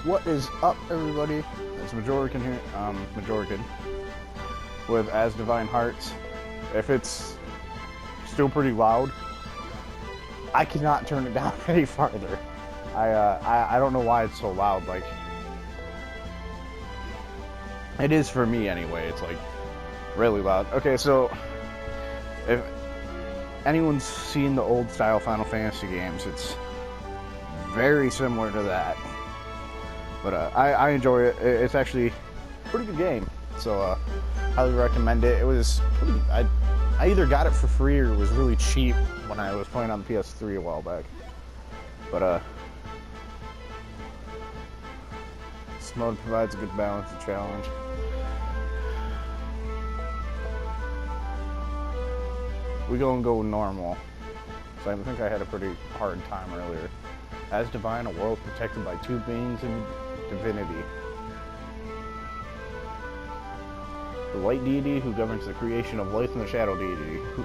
What is up, everybody? It's Majoraken here. Majoraken with Asdivine Hearts. If it's still pretty loud, I cannot turn it down any farther. I don't know why it's so loud. Like, it is for me anyway. It's like really loud. Okay, so if anyone's seen the old style Final Fantasy games, it's very similar to that. But I enjoy it. It's actually a pretty good game. So highly recommend it. It was pretty, I either got it for free or it was really cheap when I was playing on the PS3 a while back. But this mode provides a good balance and challenge. We gonna go normal. So I think I had a pretty hard time earlier. Asdivine, a world protected by two beings in divinity. The light deity who governs the creation of light and the shadow deity who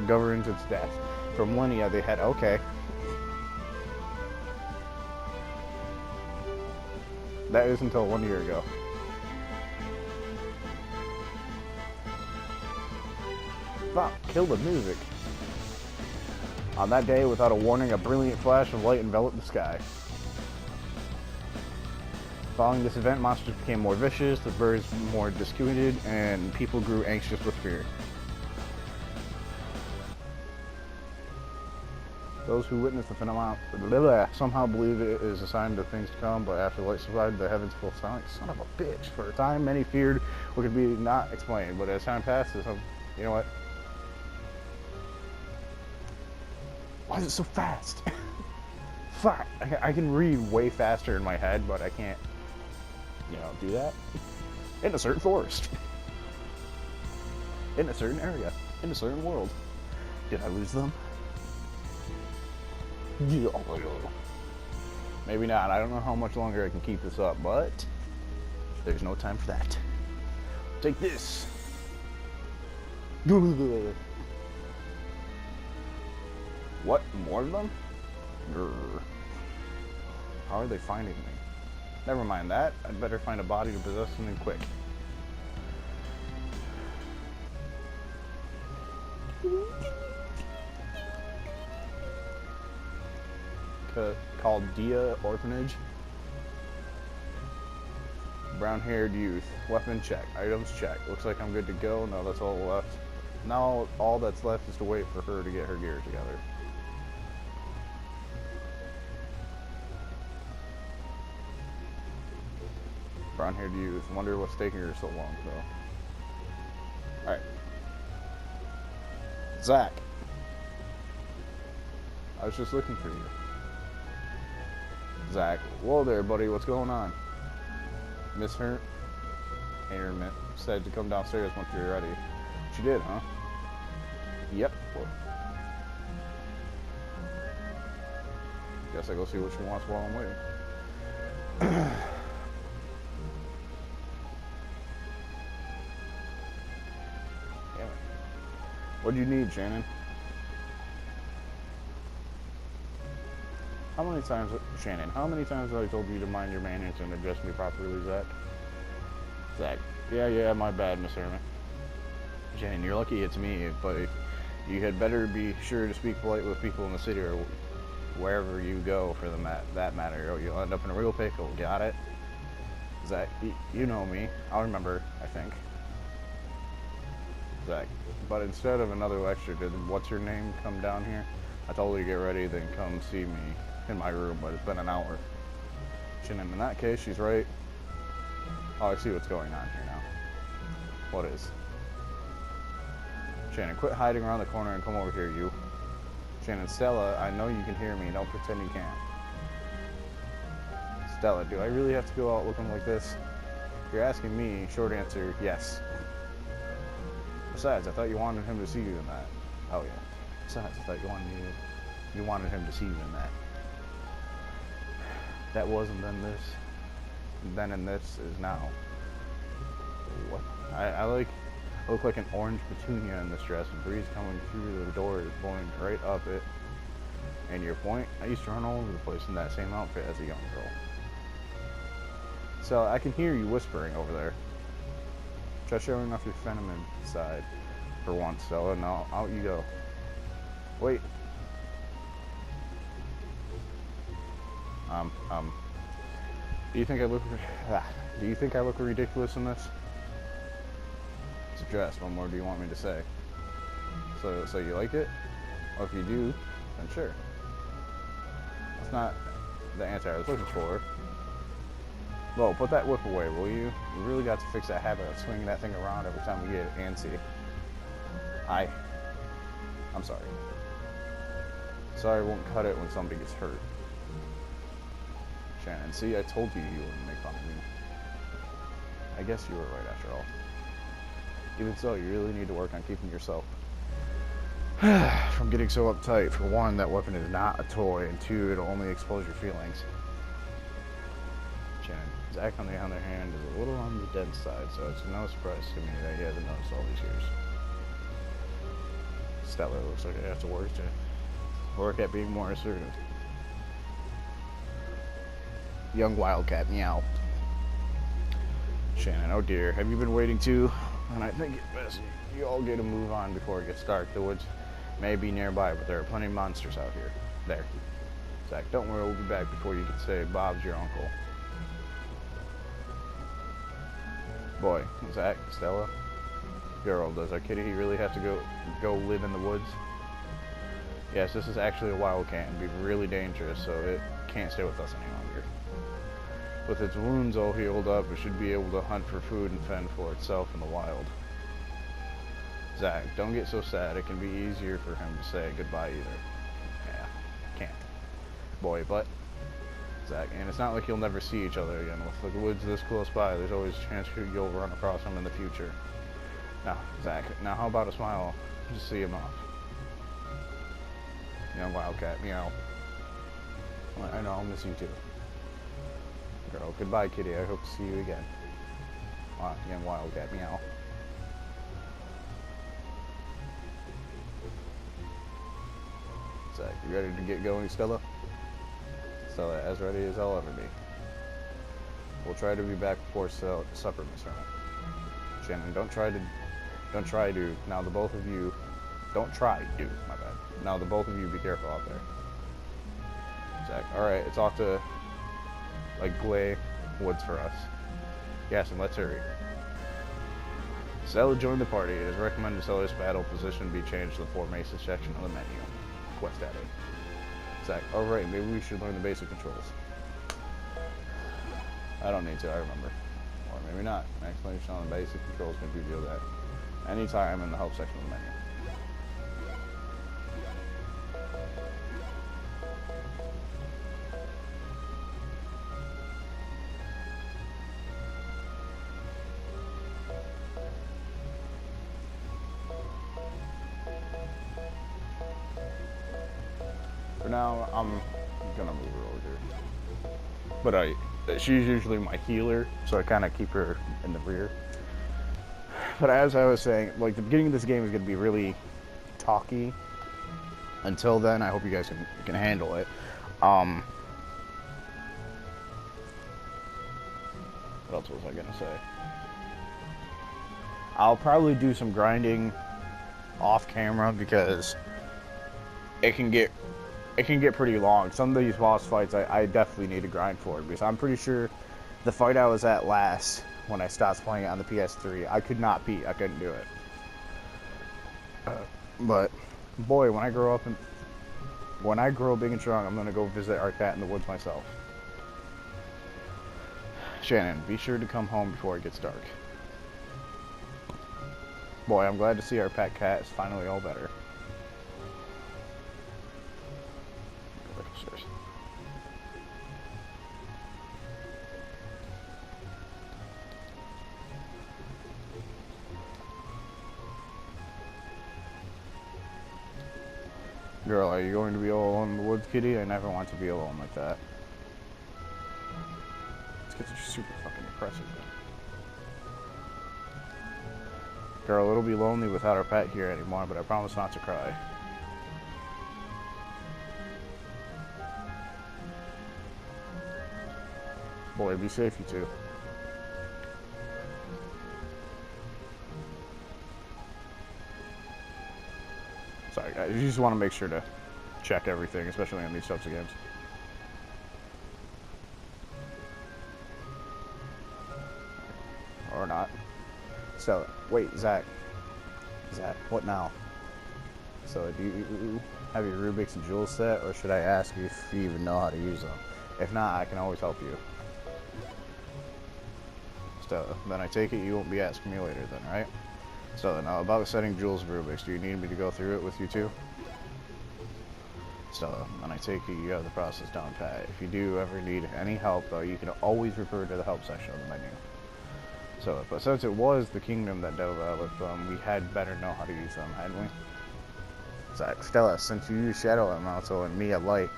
governs its death. For millennia they had, okay. That is until 1 year ago. Fuck, kill the music. On that day, without a warning, a brilliant flash of light enveloped the sky. Following this event, monsters became more vicious, the birds more discontented, and people grew anxious with fear. Those who witnessed the phenomenon somehow believe it is a sign of things to come, but after light subsided, the heavens fell silent. Son of a bitch. For a time, many feared what could be not explained, but as time passed, you know what? Why is it so fast? Fuck. I can read way faster in my head, but I can't, do that. In a certain forest. In a certain area. In a certain world. Did I lose them? Yeah. Maybe not. I don't know how much longer I can keep this up, but there's no time for that. Take this. What? More of them? Grr. How are they finding me? Never mind that. I'd better find a body to possess something quick. Called Dia Orphanage. Brown-haired youth. Weapon check. Items check. Looks like I'm good to go. No, that's all left. Now all that's left is to wait for her to get her gear together. Brown-haired youth. Wonder what's taking her so long, though. Alright. Zach. I was just looking for you. Zach. Whoa there, buddy. What's going on? Miss her? Intermittent. Said to come downstairs once you're ready. She did, huh? Yep. Guess I go see what she wants while I'm waiting. What do you need, Shannon? How many times have I told you to mind your manners and address me properly, Zach? Zach. Yeah, my bad, Miss Herman. Shannon, you're lucky it's me, but you had better be sure to speak polite with people in the city or wherever you go for that matter, or you'll end up in a real pickle. Got it? Zach, you know me. I'll remember, I think. Zach, but instead of another lecture, did what's-her-name come down here? I told her to get ready, then come see me in my room, but it's been an hour. Shannon, in that case, she's right. Oh, I see what's going on here now. What is? Shannon, quit hiding around the corner and come over here, you. Shannon, Stella, I know you can hear me. Don't pretend you can't. Stella, do I really have to go out looking like this? If you're asking me, short answer, yes. Besides, I thought you wanted him to see you in that. Oh yeah. Besides, I thought you wanted him to see you in that. That wasn't then this. Then and this is now. What? I look like an orange petunia in this dress, and breeze coming through the door is blowing right up it. And your point? I used to run all over the place in that same outfit as a young girl. So I can hear you whispering over there. Try showing off your feminine side for once, Stella. No, out you go. Wait. Do you think I look? Do you think I look ridiculous in this? It's a dress. What more do you want me to say? So you like it? Well, if you do, then sure. That's not the answer I was looking for. Well, put that whip away, will you? You really got to fix that habit of swinging that thing around every time we get antsy. I'm sorry. Sorry won't cut it when somebody gets hurt. Shannon, see, I told you you wouldn't make fun of me. I guess you were right after all. Even so, you really need to work on keeping yourself from getting so uptight. For one, that weapon is not a toy, and two, it'll only expose your feelings. Shannon, Zach, on the other hand, is a little on the dense side, so it's no surprise to me that he hasn't noticed all these years. Stella looks like I have to work at being more assertive. Young Wildcat, meow. Shannon, oh dear, have you been waiting too? And I think it's best you all get a move on before it gets dark. The woods may be nearby, but there are plenty of monsters out here. There. Zach, don't worry, we'll be back before you can say Bob's your uncle. Boy, Zach, Stella. Girl, does our kitty really have to go live in the woods? Yes, this is actually a wildcat and be really dangerous, so it can't stay with us any longer. With its wounds all healed up, it should be able to hunt for food and fend for itself in the wild. Zach, don't get so sad. It can be easier for him to say goodbye either. Yeah, can't. Boy, but... Zach, and it's not like you'll never see each other again. With the woods this close by, there's always a chance you'll run across him in the future. Now, Zach, now how about a smile? Just see him off. Young Wildcat, meow. I know, I'll miss you too. Girl, goodbye, kitty. I hope to see you again. Young Wildcat, meow. Zach, you ready to get going, Stella? Stella, as ready as I'll ever be. We'll try to be back before supper, Miss Hermit. Shannon, don't try to. Now the both of you, don't try to. My bad. Now the both of you, be careful out there. Zach, all right, it's off to like Glay Woods for us. Yes, and let's hurry. Stella joined the party. It is recommended Stella's battle position be changed to the formation section of the menu. Quest added. Zach, all right, maybe we should learn the basic controls. I don't need to, I remember. Or maybe not. An explanation on the basic controls can reveal that anytime in the help section of the menu. For now, I'm gonna move her over here. But she's usually my healer, so I kind of keep her in the rear. But as I was saying, like, the beginning of this game is gonna be really talky. Until then, I hope you guys can handle it. What else was I gonna say? I'll probably do some grinding off camera because it can get pretty long. Some of these boss fights I definitely need to grind for, because I'm pretty sure the fight I was at last when I stopped playing it on the PS3, I could not beat. I couldn't do it. But boy, when I grow big and strong, I'm gonna go visit our cat in the woods myself. Shannon, be sure to come home before it gets dark. Boy, I'm glad to see our pet cat is finally all better. Girl, are you going to be all alone in the woods, kitty? I never want to be alone like that. These kids are super fucking depressive. Girl, it'll be lonely without our pet here anymore, but I promise not to cry. Boy, be safe, you two. You just want to make sure to check everything, especially in these types of games. Or not. So, wait, Zach, what now? So, do you have your Rubik's and Jewels set, or should I ask you if you even know how to use them? If not, I can always help you. So, then I take it you won't be asking me later then, right? So, now about setting Jewels and Rubik's, do you need me to go through it with you too? So, then I take it you have the process down pat. If you do ever need any help, though, you can always refer to the help section of the menu. So, but since it was the kingdom that developed them, we had better know how to use them, hadn't we? Zach, Stella, since you use Shadow Elemental and me at Light,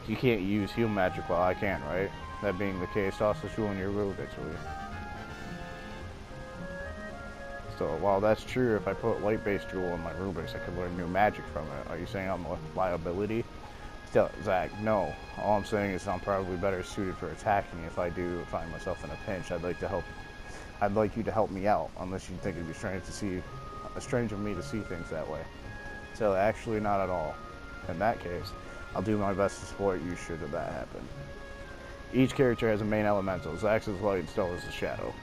you can't use Heal Magic while I can, right? That being the case, toss the jewel in your Rubik's, will you? So, while that's true, if I put Light-based jewel in my Rubik's, I could learn new magic from it. Are you saying I'm a liability? Still, Zach, no. All I'm saying is I'm probably better suited for attacking if I do find myself in a pinch. I'd like you to help me out, unless you think it'd be strange of me to see things that way. So actually not at all. In that case, I'll do my best to support you should that happen. Each character has a main elemental. Zach's is Light and Stella's is Shadow.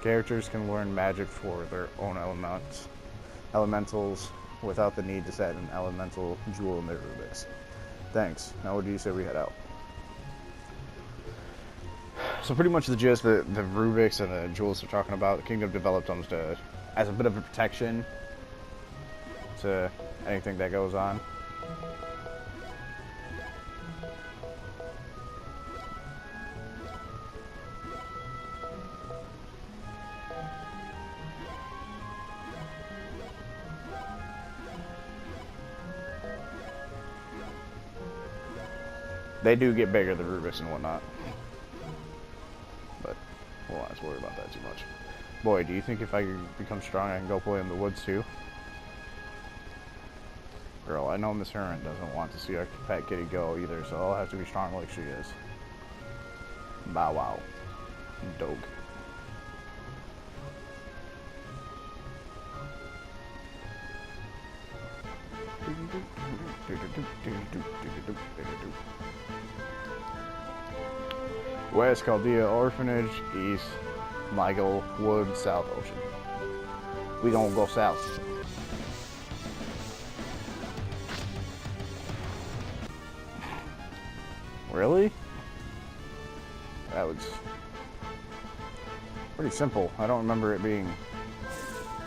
Characters can learn magic for their own elementals without the need to set an elemental jewel in their Rubik's. Thanks. Now what do you say we head out? So pretty much the gist, the Rubik's and the jewels we're talking about, the kingdom developed them as a bit of a protection to anything that goes on. They do get bigger, the Rubik's and whatnot. But we'll not worry about that too much. Boy, do you think if I become strong, I can go play in the woods too? Girl, I know Miss Heron doesn't want to see our pet kitty go either, so I'll have to be strong like she is. Bow wow. Dog. West Chaldea Orphanage, East Michael Wood, South Ocean. We gonna go south. Really? That was pretty simple. I don't remember it being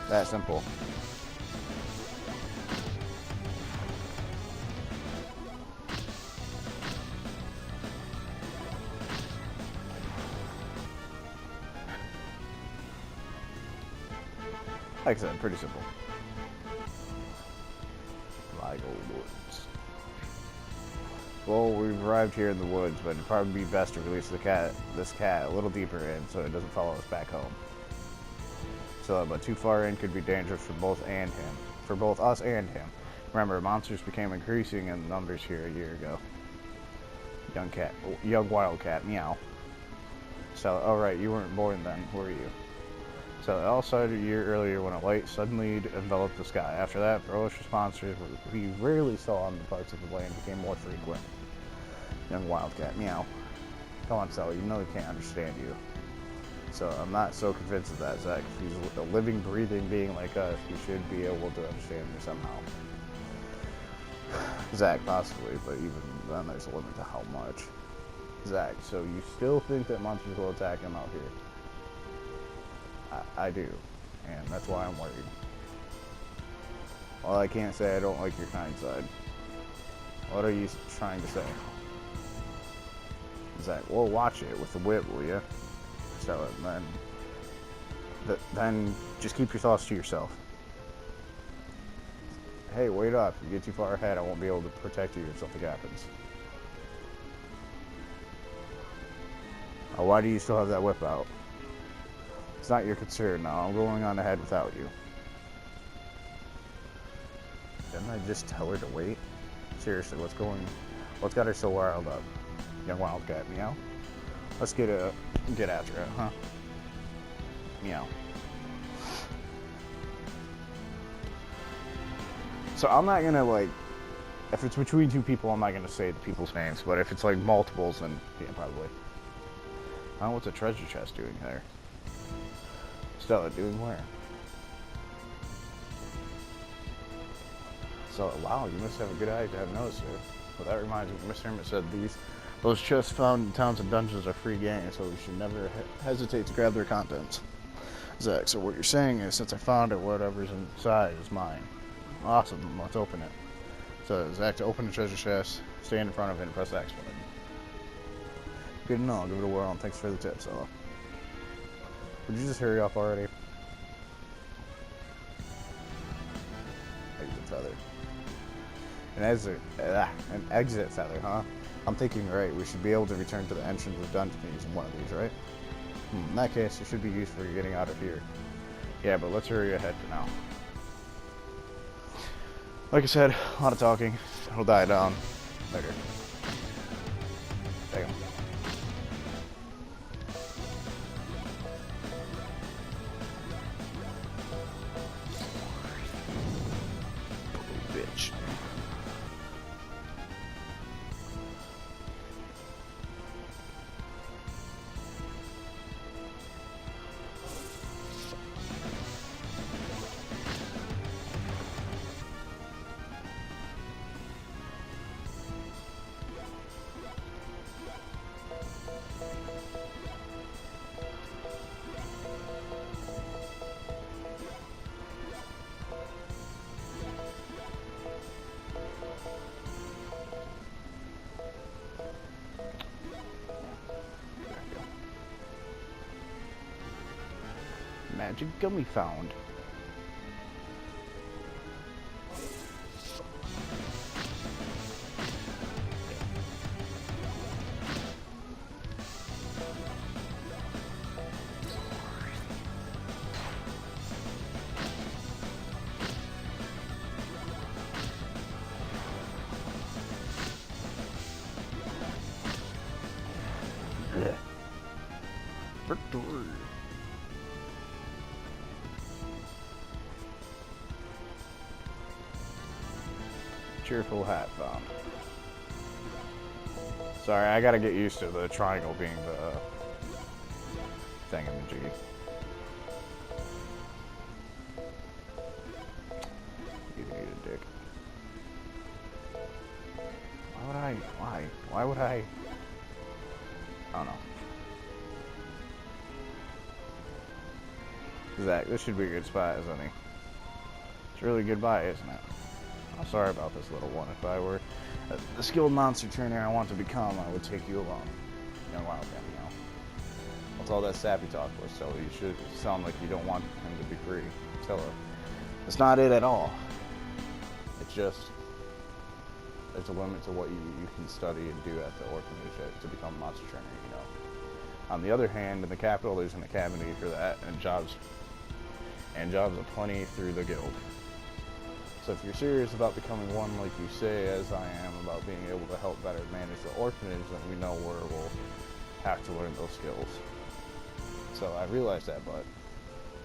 that simple. Like I said, pretty simple. Michael Woods. Well, we've arrived here in the woods, but it'd probably be best to release this cat a little deeper in so it doesn't follow us back home. So, but too far in could be dangerous for both us and him. Remember, monsters became increasing in numbers here a year ago. Young wildcat, meow. So, oh right, you weren't born then, were you? So it all started a year earlier when a light suddenly enveloped the sky. After that, ferocious monsters we rarely saw in the parts of the land became more frequent. Young wildcat, meow. Come on, Sally, you know he can't understand you. So I'm not so convinced of that, Zach. If he's a living, breathing being like us, he should be able to understand me somehow. Zach, possibly, but even then there's a limit to how much. Zach, so you still think that monsters will attack him out here? I do, and that's why I'm worried. Well, I can't say I don't like your kind side. What are you trying to say? Zach, well, watch it with the whip, will you? So then just keep your thoughts to yourself. Hey, wait up. If you get too far ahead, I won't be able to protect you if something happens. Oh, why do you still have that whip out? It's not your concern now. I'm going on ahead without you. Didn't I just tell her to wait? Seriously, what's got her so riled up? Young wildcat, meow. Let's get after it, huh? Meow. So I'm not gonna like, if it's between two people, I'm not gonna say the people's names. But if it's like multiples, then yeah, probably. Oh, what's a treasure chest doing there? Stella, doing where? So, wow, you must have a good eye to have noticed it. Well, that reminds me, Mr. Hermit said those chests found in towns and dungeons are free game, so we should never hesitate to grab their contents. Zach, so what you're saying is, since I found it, whatever's inside is mine. Awesome, let's open it. So, Zach, to open the treasure chest, stand in front of it and press the X button. Good to know, give it a whirl, and thanks for the tip, Stella. Would you just hurry up already? Exit feather. An exit feather, huh? I'm thinking, right, we should be able to return to the entrance of the dungeon using one of these, right? In that case, it should be used for getting out of here. Yeah, but let's hurry ahead for now. Like I said, a lot of talking. It'll die down later. Damn. Bitch. Magic gummy found. Victory. Cheerful hat found. Sorry, I gotta get used to the triangle being the thingamajiggy. You need a dick. Why would I? I don't know. Zach, this should be a good spot, isn't it? It's a really good buy, isn't it? I'm sorry about this little one. If I were the skilled monster trainer I want to become, I would take you along. Young Wildcat, you know. What's all that sappy talk for, Stella? You should sound like you don't want him to be free. Stella, that's not it at all. It's just, there's a limit to what you can study and do at the orphanage to become a monster trainer, you know. On the other hand, in the capital, there's an academy for that, and jobs aplenty through the guild. So if you're serious about becoming one like you say, as I am, about being able to help better manage the orphanage, then we know where we'll have to learn those skills. So I realize that, but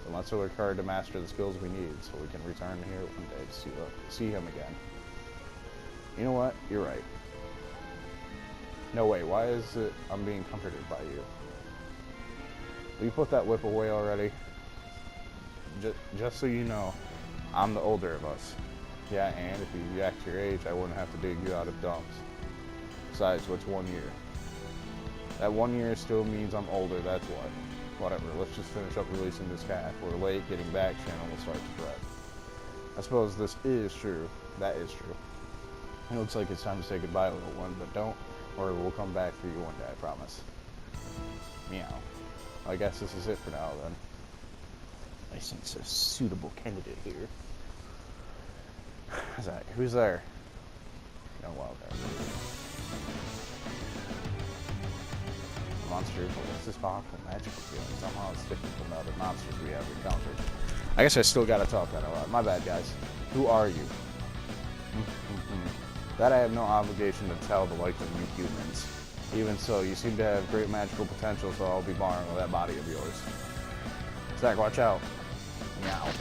unless we're required to master the skills we need so we can return here one day to see him again. You know what? You're right. No, wait, why is it I'm being comforted by you? Will you put that whip away already? Just so you know, I'm the older of us. Yeah, and if you act your age, I wouldn't have to dig you out of dumps. Besides, what's 1 year? That 1 year still means I'm older, that's what. Whatever, let's just finish up releasing this calf. We're late, getting back, channel will start to fret. I suppose this is true. That is true. It looks like it's time to say goodbye, little one, but don't worry, we'll come back for you one day, I promise. Meow. I guess this is it for now, then. I sense a suitable candidate here. Who's there? No Wildcat. Monster ballistic spark and magical feeling. Somehow it's different from the other monsters we have encountered. I guess I still gotta talk that a lot. My bad, guys. Who are you? That I have no obligation to tell the likes of you humans. Even so, you seem to have great magical potential, so I'll be borrowing that body of yours. Zach, watch out. Meow.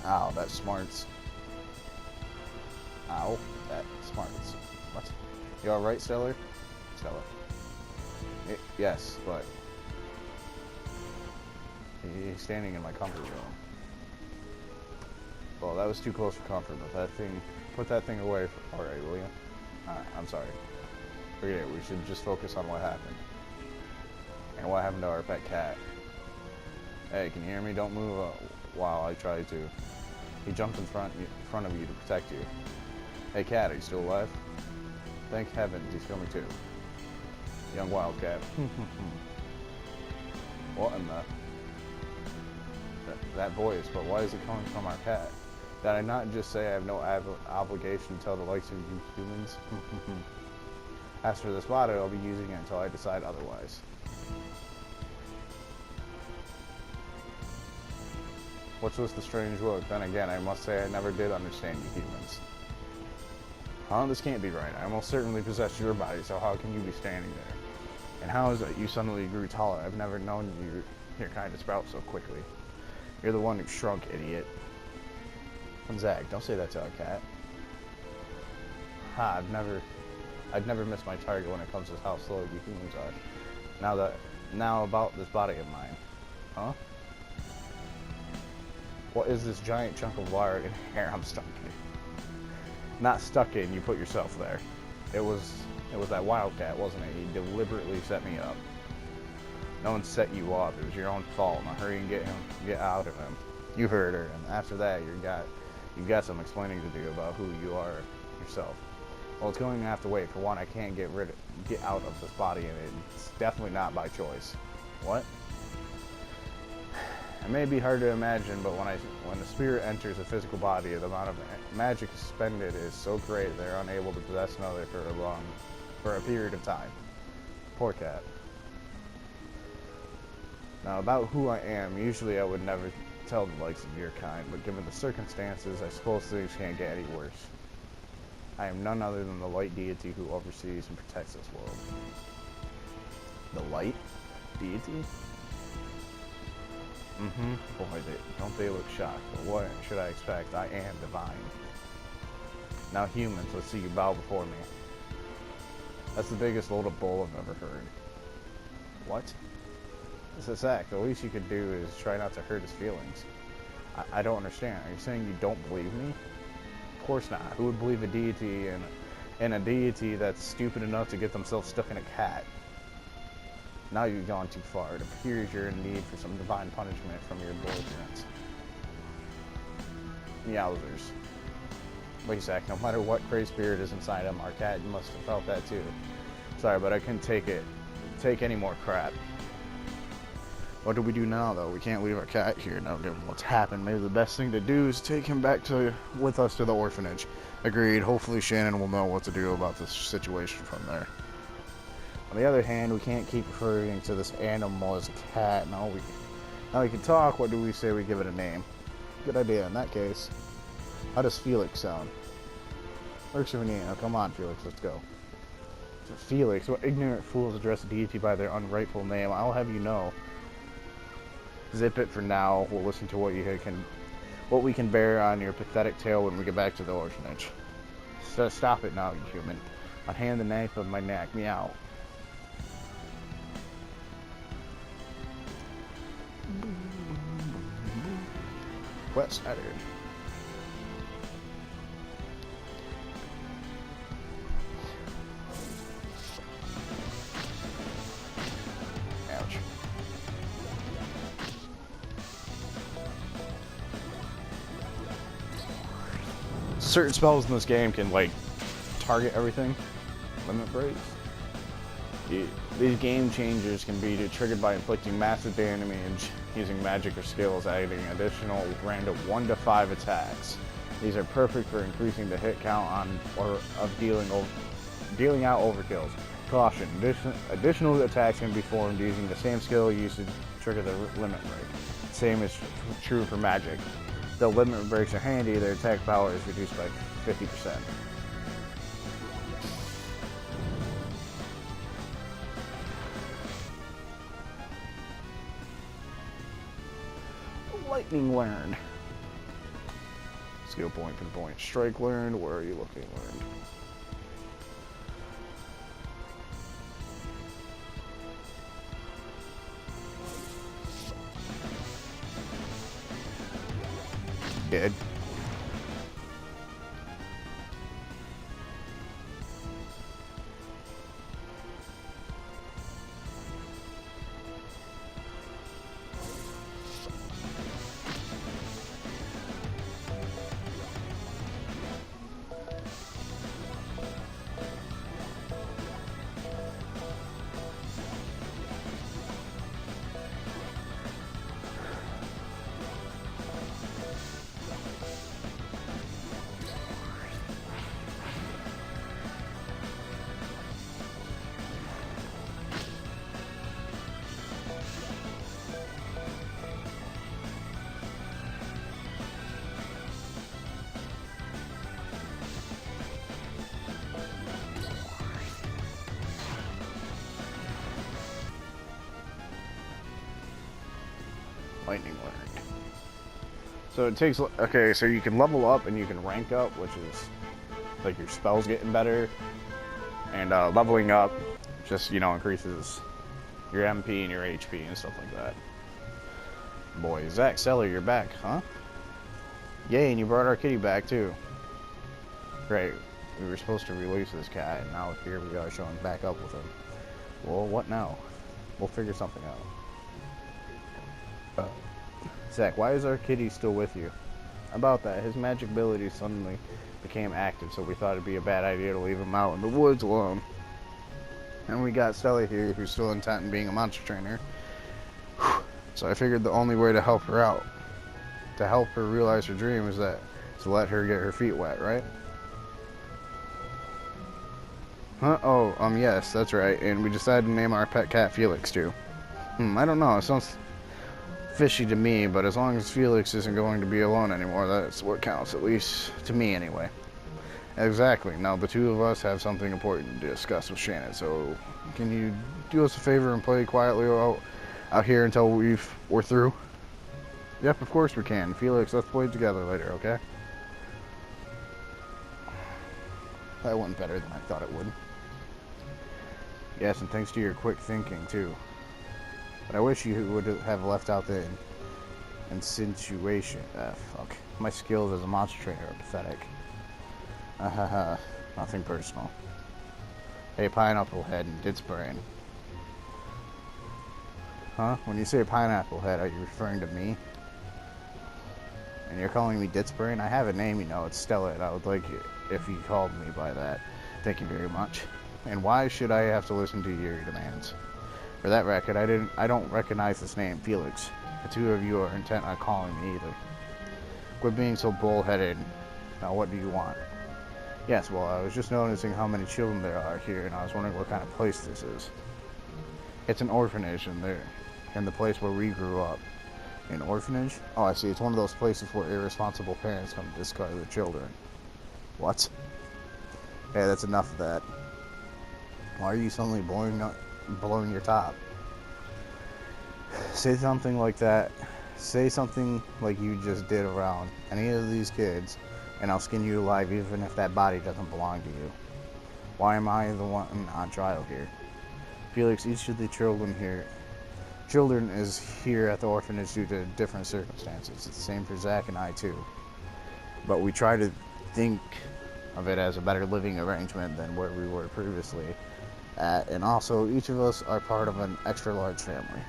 Ow, that smarts. Ow, that smarts. What? You alright, Stellar? Stella. Yes, but he's standing in my comfort zone. Well, that was too close for comfort, but put that thing away. Alright, will you? Alright, I'm sorry. Forget it, we should just focus on what happened. And what happened to our pet cat. Hey, can you hear me? Don't move while I try to. He jumped in front of you to protect you. Hey cat, are you still alive? Thank heavens, he's coming too. Young wildcat. What in the... That voice, but why is it coming from our cat? Did I not just say I have no obligation to tell the likes of you humans? As for this body, I'll be using it until I decide otherwise. What's with the strange look? Then again, I must say I never did understand you humans. Huh? This can't be right. I almost certainly possess your body, so how can you be standing there? And how is it you suddenly grew taller? I've never known your kind to sprout so quickly. You're the one who shrunk, idiot. Zach, don't say that to a cat. Ha, I'd never miss my target when it comes to how slow you humans are. Now about this body of mine. Huh? What is this giant chunk of wire and hair I'm stuck in? Not stuck in, you put yourself there. It was that wildcat, wasn't it? He deliberately set me up. No one set you up, it was your own fault. Now hurry and get out of him. You heard her, and after that you've got some explaining to do about who you are yourself. Well, it's going to have to wait. For one, I can't get out of this body, and it's definitely not by choice. What? It may be hard to imagine, but when the spirit enters a physical body, the amount of magic expended is so great they're unable to possess another for a period of time. Poor cat. Now, about who I am, usually I would never tell the likes of your kind, but given the circumstances, I suppose things can't get any worse. I am none other than the light deity who oversees and protects this world. The light deity? Boy, don't they look shocked, but what should I expect? I am divine. Now humans, let's see you bow before me. That's the biggest load of bull I've ever heard. What? This is Zach. The least you could do is try not to hurt his feelings. I don't understand. Are you saying you don't believe me? Of course not. Who would believe a deity and a deity that's stupid enough to get themselves stuck in a cat? Now you've gone too far. It appears you're in need for some divine punishment from your belligerents. Meowsers. Wait a sec, no matter what crazy spirit is inside him, our cat must have felt that too. Sorry, but I couldn't take any more crap. What do we do now, though? We can't leave our cat here now, given what's happened. Maybe the best thing to do is take him back with us to the orphanage. Agreed. Hopefully Shannon will know what to do about this situation from there. On the other hand, we can't keep referring to this animal as a cat. Now we can talk. What do we say we give it a name? Good idea. In that case, how does Felix sound? Works for me. Now come on, Felix. Let's go. Felix, what ignorant fools address a deity by their unrightful name? I'll have you know. Zip it for now. We'll listen to what we can bear on your pathetic tale when we get back to the orphanage. So stop it now, you human. Unhand the knife of my neck. Meow. Quest added. Ouch. Certain spells in this game can, like, target everything. Limit breaks. These game changers can be triggered by inflicting massive damage using magic or skills, adding additional random 1 to 5 attacks. These are perfect for increasing the hit count of dealing out overkills. Caution: additional attacks can be formed using the same skill used to trigger the limit break. Same is true for magic. Though limit breaks are handy, their attack power is reduced by 50%. Lightning learn. Skill point, pinpoint, strike learned. Where are you looking? Learned. Dead. Lightning learned. So it takes, okay, so you can level up and you can rank up, which is like your spells getting better, and leveling up just, you know, increases your MP and your HP and stuff like that. Boy, Zach Seller, you're back, huh? Yay, and you brought our kitty back too. Great. We were supposed to release this cat, and now here we are showing back up with him. Well, what now? We'll figure something out. Zach, why is our kitty still with you? About that, his magic abilities suddenly became active, so we thought it'd be a bad idea to leave him out in the woods alone. And we got Stella here, who's still intent on being a monster trainer. So I figured the only way to help her out, to help her realize her dream, is to let her get her feet wet, right? Huh? Oh, yes, that's right. And we decided to name our pet cat Felix, too. I don't know, it sounds fishy to me, but as long as Felix isn't going to be alone anymore, that's what counts, at least to me anyway. Exactly. Now the two of us have something important to discuss with Shannon, so can you do us a favor and play quietly out here until we're through? Yep, of course we can. Felix, let's play together later, okay? That went better than I thought it would. Yes, and thanks to your quick thinking too. But I wish you would have left out the insinuation. Fuck. My skills as a monster trainer are pathetic. Nothing personal. Hey, Pineapple Head and Ditz Brain. Huh? When you say Pineapple Head, are you referring to me? And you're calling me Ditz Brain? I have a name, you know, it's Stella, and I would like it if you called me by that. Thank you very much. And why should I have to listen to your demands? For that record, I don't recognize this name, Felix. The two of you are intent on calling me either. Quit being so bullheaded. Now what do you want? Yes, well, I was just noticing how many children there are here, and I was wondering what kind of place this is. It's an orphanage in the place where we grew up. An orphanage? Oh, I see. It's one of those places where irresponsible parents come to discard their children. What? Hey, that's enough of that. Why are you suddenly blowing your top? Say something like that. Say something like you just did around any of these kids, and I'll skin you alive even if that body doesn't belong to you. Why am I the one on trial here? Felix, each of the children is here at the orphanage due to different circumstances. It's the same for Zach and I too. But we try to think of it as a better living arrangement than where we were previously at, and also each of us are part of an extra large family.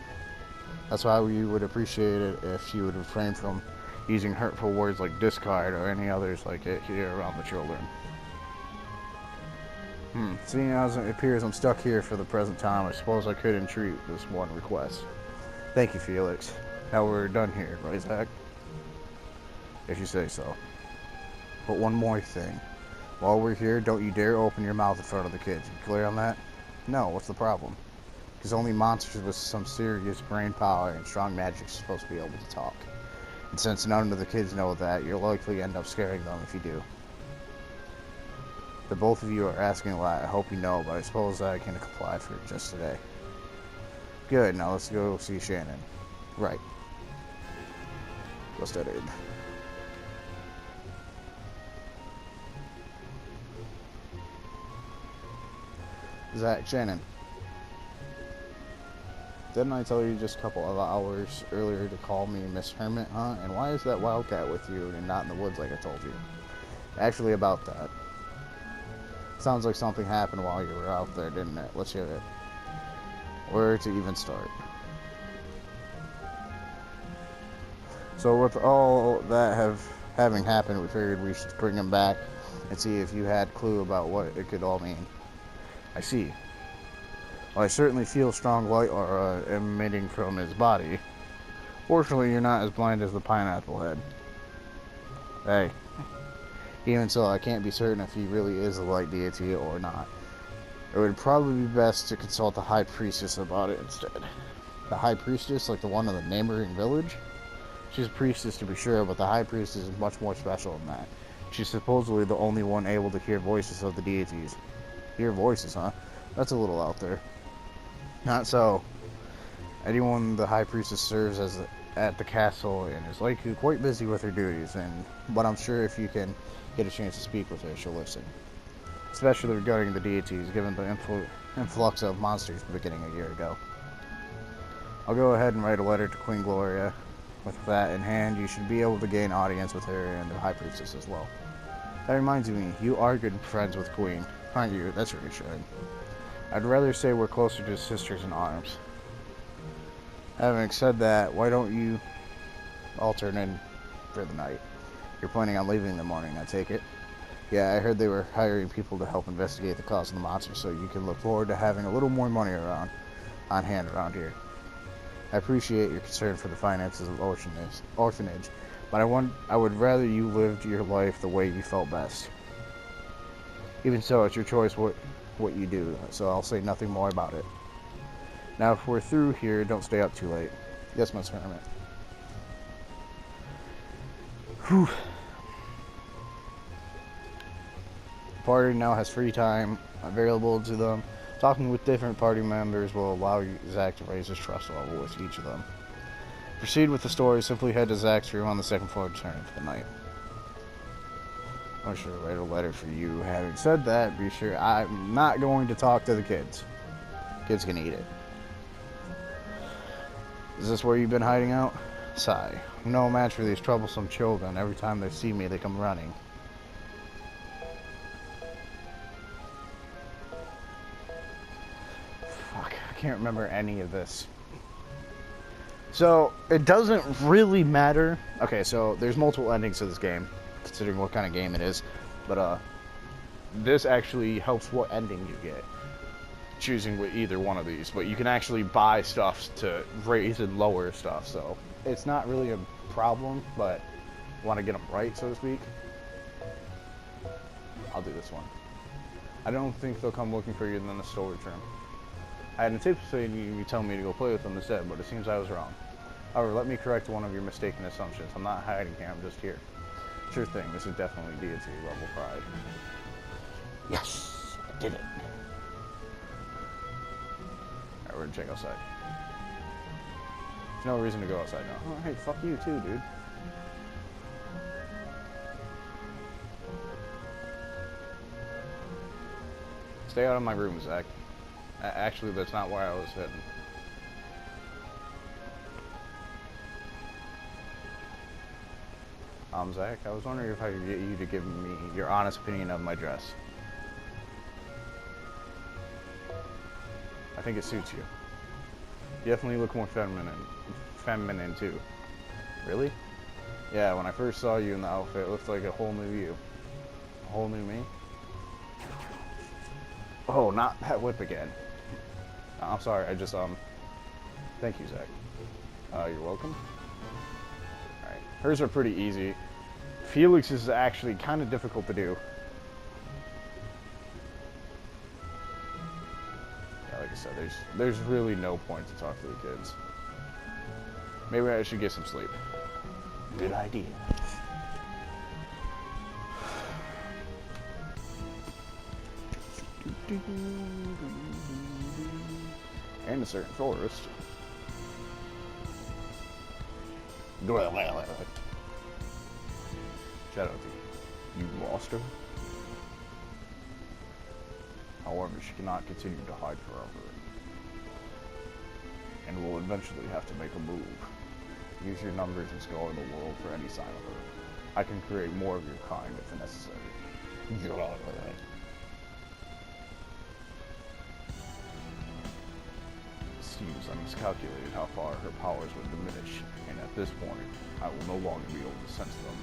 That's why we would appreciate it if you would refrain from using hurtful words like discard or any others like it here around the children. Seeing as it appears I'm stuck here for the present time, I suppose I could entreat this one request. Thank you, Felix. Now we're done here, right, Zach? If you say so. But one more thing. While we're here, don't you dare open your mouth in front of the kids. You clear on that? No, what's the problem? Because only monsters with some serious brain power and strong magic are supposed to be able to talk. And since none of the kids know that, you'll likely end up scaring them if you do. The both of you are asking a lot. I hope you know, but I suppose I can comply for just today. Good, now let's go see Shannon. Right. What's that in? Zach, Shannon, didn't I tell you just a couple of hours earlier to call me Miss Hermit, huh? And why is that wildcat with you and not in the woods like I told you? Actually, about that. Sounds like something happened while you were out there, didn't it? Let's hear it. Where to even start? So with all that having happened, we figured we should bring him back and see if you had clue about what it could all mean. I see. Well, I certainly feel strong light aura emitting from his body. Fortunately, you're not as blind as the pineapple head. Hey, even so, I can't be certain if he really is a light deity or not. It would probably be best to consult the High Priestess about it instead. The High Priestess, like the one in the neighboring village? She's a priestess to be sure, but the High Priestess is much more special than that. She's supposedly the only one able to hear voices of the deities. Hear voices, huh? That's a little out there. Not so. Anyone the High Priestess serves as at the castle and is likely quite busy with her duties, but I'm sure if you can get a chance to speak with her, she'll listen. Especially regarding the deities, given the influx of monsters beginning a year ago. I'll go ahead and write a letter to Queen Gloria. With that in hand, you should be able to gain audience with her and the High Priestess as well. That reminds me, you are good friends with Queen, aren't you? That's reassuring. I'd rather say we're closer to sisters in arms. Having said that, why don't you alternate for the night? You're planning on leaving in the morning, I take it? Yeah, I heard they were hiring people to help investigate the cause of the monster, so you can look forward to having a little more money on hand around here. I appreciate your concern for the finances of orphanage, but I would rather you lived your life the way you felt best. Even so, it's your choice what you do, so I'll say nothing more about it. Now, if we're through here, don't stay up too late. Yes, Miss Hermit. Whew. The party now has free time available to them. Talking with different party members will allow Zach to raise his trust level with each of them. Proceed with the story. Simply head to Zach's room on the second floor to turn in for the night. I should write a letter for you. Having said that, be sure I'm not going to talk to the kids. Kids can eat it. Is this where you've been hiding out? Sigh. I'm no match for these troublesome children. Every time they see me, they come running. Fuck, I can't remember any of this. So, it doesn't really matter. Okay, so there's multiple endings to this game, considering what kind of game it is. But, this actually helps what ending you get, choosing with either one of these. But you can actually buy stuff to raise and lower stuff, so it's not really a problem, but want to get them right, so to speak. I'll do this one. I don't think they'll come looking for you in the storage room. I had anticipated you telling me to go play with them instead, but it seems I was wrong. However, let me correct one of your mistaken assumptions. I'm not hiding here, I'm just here. Sure thing, this is definitely deity level pride. Yes, I did it. Alright, we're gonna check outside. There's no reason to go outside now. Oh, hey, fuck you too, dude. Stay out of my room, Zach. Actually, that's not where I was heading. Zach, I was wondering if I could get you to give me your honest opinion of my dress. I think it suits you. You definitely look more feminine too. Really? Yeah, when I first saw you in the outfit, it looked like a whole new you. A whole new me? Oh, not that whip again. I'm sorry, I just, thank you, Zach. You're welcome. Alright, hers are pretty easy. Felix is actually kind of difficult to do. Yeah, like I said, there's really no point to talk to the kids. Maybe I should get some sleep. Good idea. And a certain forest. Shout out to you. You lost her? However, she cannot continue to hide forever, and will eventually have to make a move. Use your numbers and scour the world for any sign of her. I can create more of your kind if necessary. Get on with it. Seems I miscalculated how far her powers would diminish, and at this point, I will no longer be able to sense them.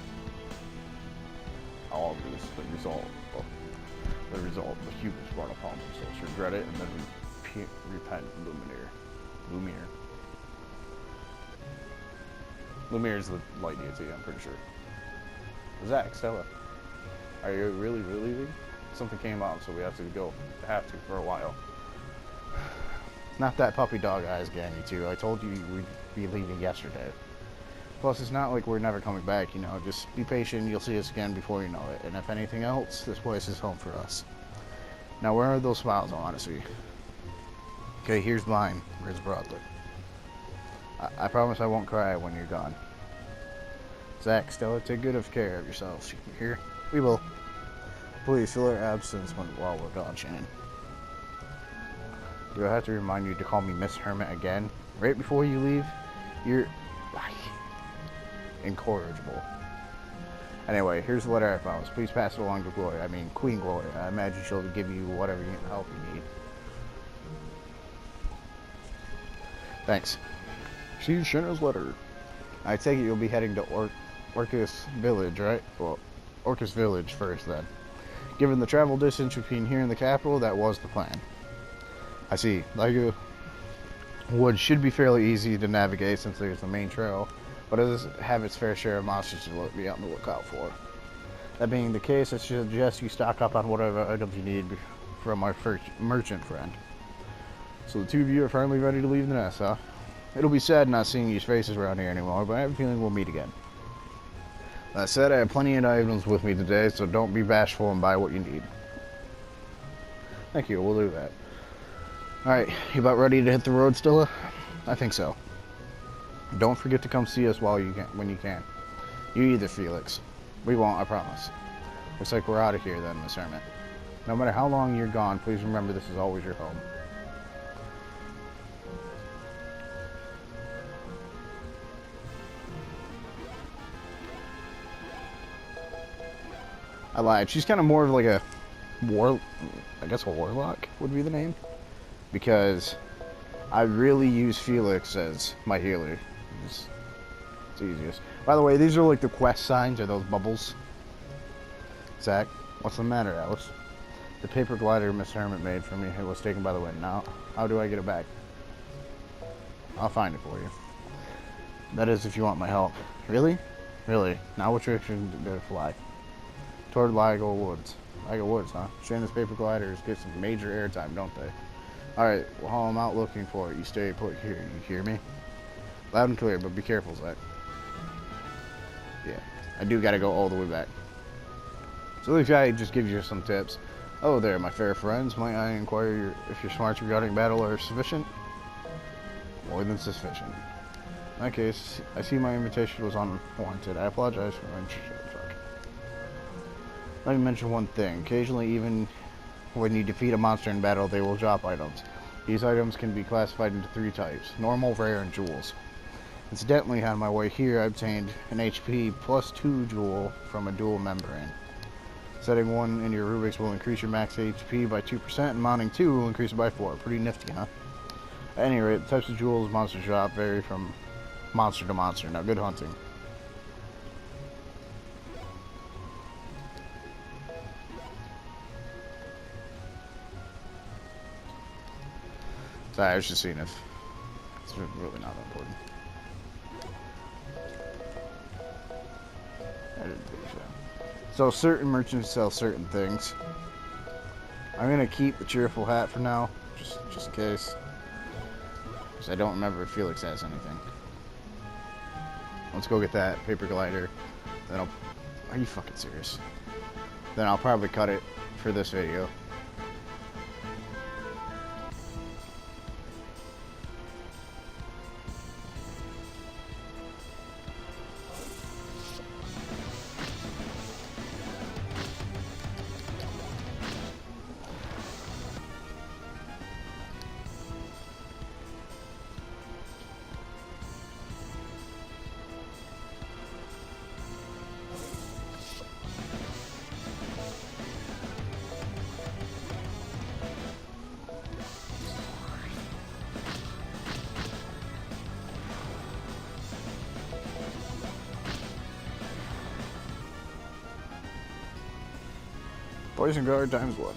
However, this is the result the humans brought upon themselves. Regret it and then repent, Lumiere. Lumiere is the light deity, I'm pretty sure. Zach, Stella, are you really leaving? Something came out, so we have to go. Have to for a while. Not that puppy dog eyes, Ganny, too. I told you we'd be leaving yesterday. Plus, it's not like we're never coming back, you know. Just be patient, you'll see us again before you know it. And if anything else, this place is home for us. Now, where are those smiles I want to see? Okay, here's mine. Where's Broadly? I promise I won't cry when you're gone. Zach, Stella, take good of care of yourselves. You hear? We will. Please fill our absence while we're gone, Shannon. Do I have to remind you to call me Miss Hermit again? Right before you leave? You're incorrigible. Anyway, here's the letter I found. Please pass it along to Gloria. I mean, Queen Gloria. I imagine she'll give you whatever help you need. Thanks. See Shanna's letter. I take it you'll be heading to Orcus Village, right? Well, Orcus Village first, then. Given the travel distance between here and the capital, that was the plan. I see. Liga Wood should be fairly easy to navigate since there's the main trail, but it does have its fair share of monsters to be on the lookout for. That being the case, I suggest you stock up on whatever items you need from our merchant friend. So the two of you are finally ready to leave the nest, huh? It'll be sad not seeing your faces around here anymore, but I have a feeling we'll meet again. That said, I have plenty of items with me today, so don't be bashful and buy what you need. Thank you, we'll do that. Alright, you about ready to hit the road, Stella? I think so. Don't forget to come see us when you can. You either, Felix. We won't, I promise. Looks like we're out of here then, Miss Hermit. No matter how long you're gone, please remember this is always your home. I lied. She's kind of more of like a I guess a warlock would be the name. Because I really use Felix as my healer. It's easiest. By the way, these are like the quest signs, or those bubbles. Zach, what's the matter, Alice? The paper glider Miss Hermit made for me was taken by the wind. Now, how do I get it back? I'll find it for you. That is, if you want my help. Really? Really? Now which direction to fly? Toward Liga Woods. Liga Woods, huh? Shannon's paper gliders get some major airtime, don't they? Alright, while I'm out looking for it, you stay put here. You hear me? Loud and clear, but be careful, Zach. Yeah, I do gotta go all the way back. So this guy just gives you some tips. Oh there, my fair friends. Might I inquire if your smarts regarding battle are sufficient? More than sufficient. In that case, I see my invitation was unwarranted. I apologize for my intrusion. Let me mention one thing. Occasionally, even when you defeat a monster in battle, they will drop items. These items can be classified into 3 types: normal, rare, and jewels. Incidentally, on my way here, I obtained an HP plus 2 jewel from a dual membrane. Setting 1 in your Rubik's will increase your max HP by 2%, and mounting 2 will increase it by 4. Pretty nifty, huh? At any rate, the types of jewels monsters drop vary from monster to monster. Now, good hunting. Sorry, I was just seeing if it's really not that important. I didn't think so. So certain merchants sell certain things. I'm gonna keep the cheerful hat for now, just in case, because I don't remember if Felix has anything. Let's go get that paper glider. Then I'll. Are you fucking serious? Then I'll probably cut it for this video. Poison guard times 1.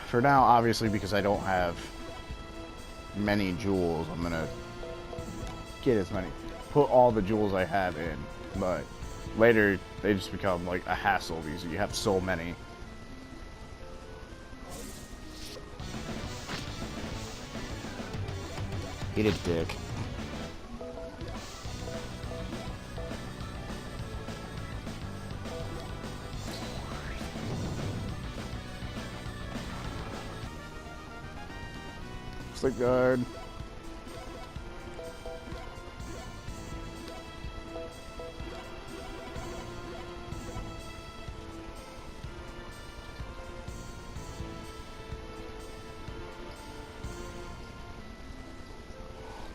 For now, obviously, because I don't have many jewels, I'm gonna get as many, put all the jewels I have in, but later they just become like a hassle because you have so many. Eat a dick. Sleep guard.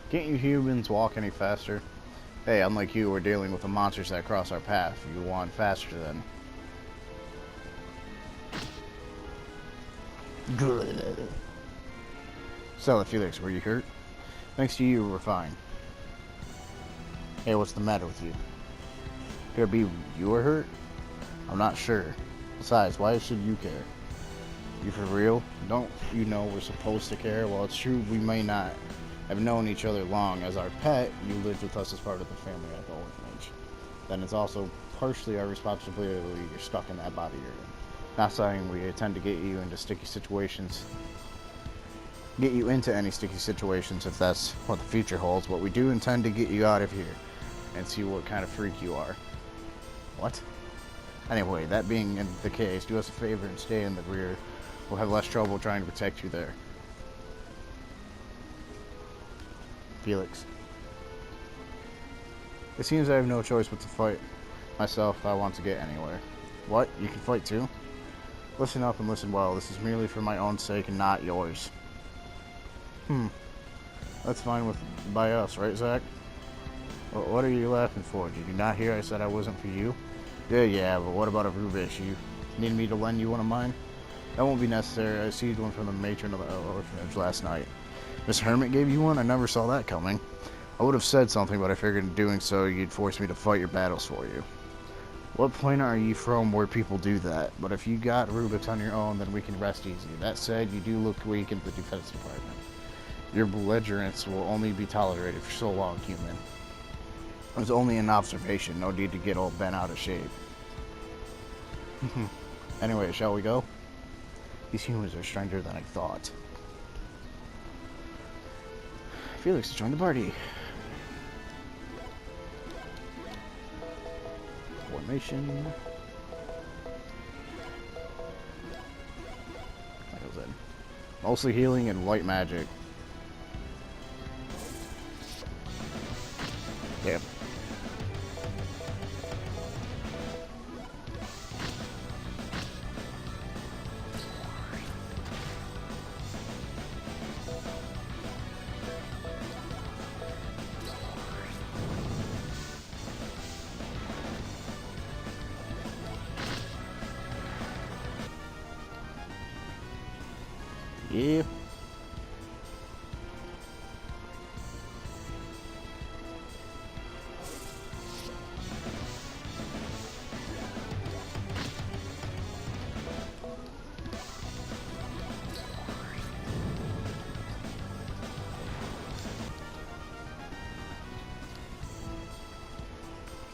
Can't you humans walk any faster? Hey, unlike you, we're dealing with the monsters that cross our path. You want faster then. Good. Stella, Felix, were you hurt? Thanks to you, we're fine. Hey, what's the matter with you? Could it be you were hurt? I'm not sure. Besides, why should you care? You for real? Don't you know we're supposed to care? Well, it's true we may not have known each other long. As our pet, you lived with us as part of the family at the orphanage. Then it's also partially our responsibility you're stuck in that body you're in. Not saying we intend to get you into sticky situations. Get you into any sticky situations if that's what the future holds, but we do intend to get you out of here and see what kind of freak you are. What? Anyway, that being the case, do us a favor and stay in the rear. We'll have less trouble trying to protect you there. Felix. It seems I have no choice but to fight myself if I want to get anywhere. What? You can fight too? Listen up and listen well. This is merely for my own sake and not yours. That's fine by us, right, Zach? Well, what are you laughing for? Did you not hear I said I wasn't for you? Yeah, but what about a rube issue? Need me to lend you one of mine? That won't be necessary. I received one from the matron of the orphanage last night. Miss Hermit gave you one? I never saw that coming. I would have said something, but I figured in doing so, you'd force me to fight your battles for you. What planet are you from where people do that? But if you got rubits on your own, then we can rest easy. That said, you do look weak in the defense department. Your belligerence will only be tolerated for so long, human. It was only an observation. No need to get all bent out of shape. Anyway, shall we go? These humans are stranger than I thought. Felix, join the party. Formation. That goes in. Mostly healing and white magic. Damn. Yeah.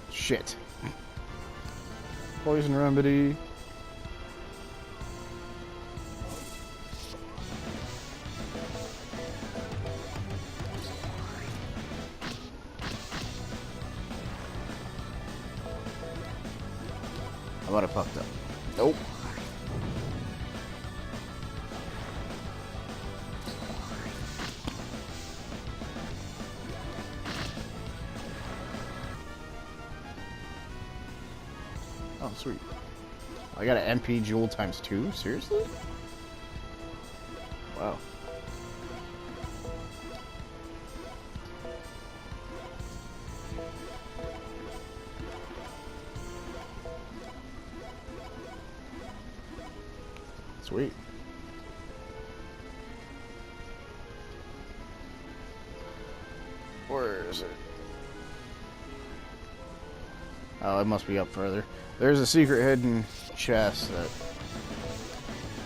Shit. Poison remedy. I might have fucked up. Nope. Oh, sweet. I got an MP jewel times 2? Seriously? Wow. Sweet. Where is it? Oh, it must be up further. There's a secret hidden chest that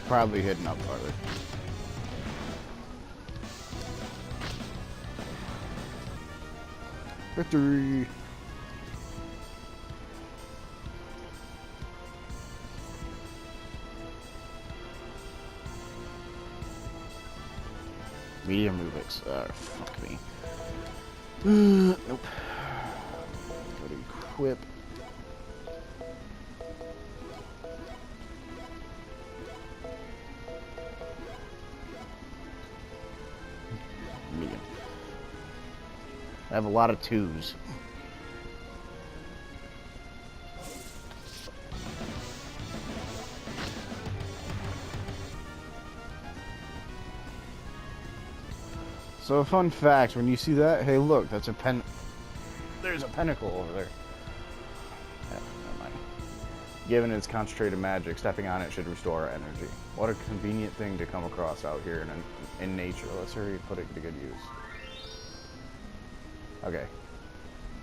probably hidden up farther. Victory! Medium Rubik's. Fuck me. Nope. Go to equip. Medium. I have a lot of twos. So a fun fact, when you see that, hey look, that's a there's a pinnacle over there. Yeah, never mind. Given its concentrated magic, stepping on it should restore our energy. What a convenient thing to come across out here in nature. Let's hurry and put it to good use. Okay.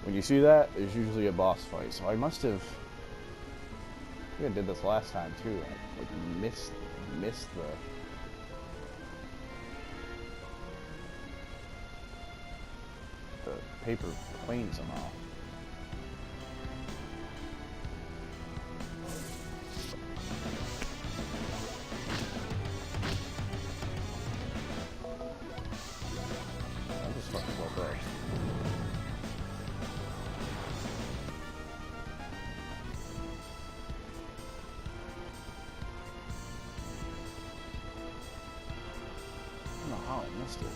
When you see that, there's usually a boss fight. So I must have... I think I did this last time too. I like missed the paper plane somehow. I'll just fucking go there. I don't know how I missed it.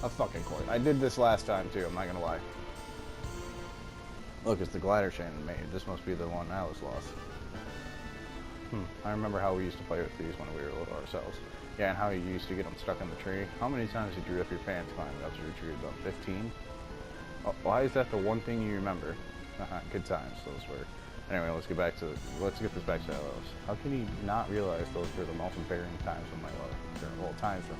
A fucking course. I did this last time too, I'm not gonna lie. Look, it's the glider Shannon made. This must be the one Alice lost. I remember how we used to play with these when we were little ourselves. Yeah, and how you used to get them stuck in the tree. How many times did you rip your pants climbing up to your tree? About 15? Oh, why is that the one thing you remember? Good times, those were. Anyway, let's get this back to Alice. How can you not realize those were the most embarrassing times of my life? They're all times for me.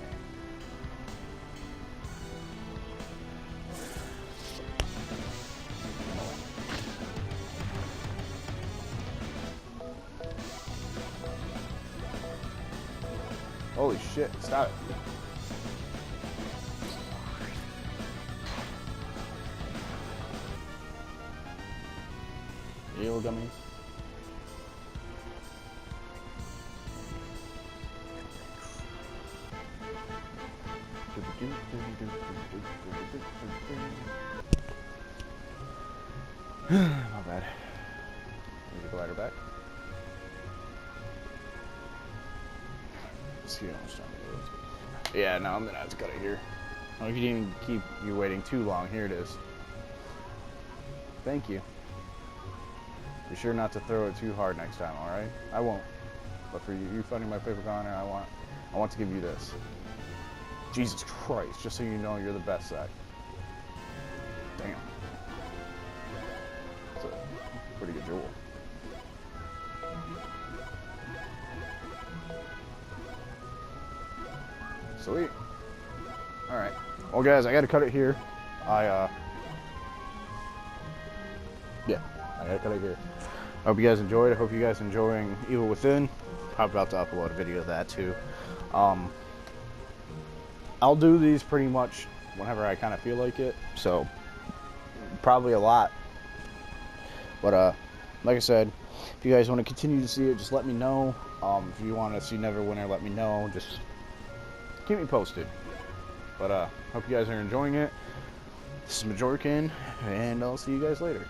Holy shit, stop it. Eel gummies. Not bad. Need the glider back. See how much time it is. Yeah, no, I'm gonna have to cut it here. Oh, you didn't keep you waiting too long. Here it is. Thank you. Be sure not to throw it too hard next time, alright? I won't. But for you finding my paper corner, I want to give you this. Jesus Christ, just so you know you're the best at. Damn. That's a pretty good jewel. Sweet. Alright. Well guys, I gotta cut it here. Yeah, I gotta cut it here. I hope you guys enjoyed. I hope you guys enjoying Evil Within. Probably about to upload a video of that too. I'll do these pretty much whenever I kind of feel like it. So, probably a lot. But, like I said, if you guys want to continue to see it, just let me know. If you want to see Neverwinter, let me know. Just keep me posted. But hope you guys are enjoying it. This is Majoraken, and I'll see you guys later.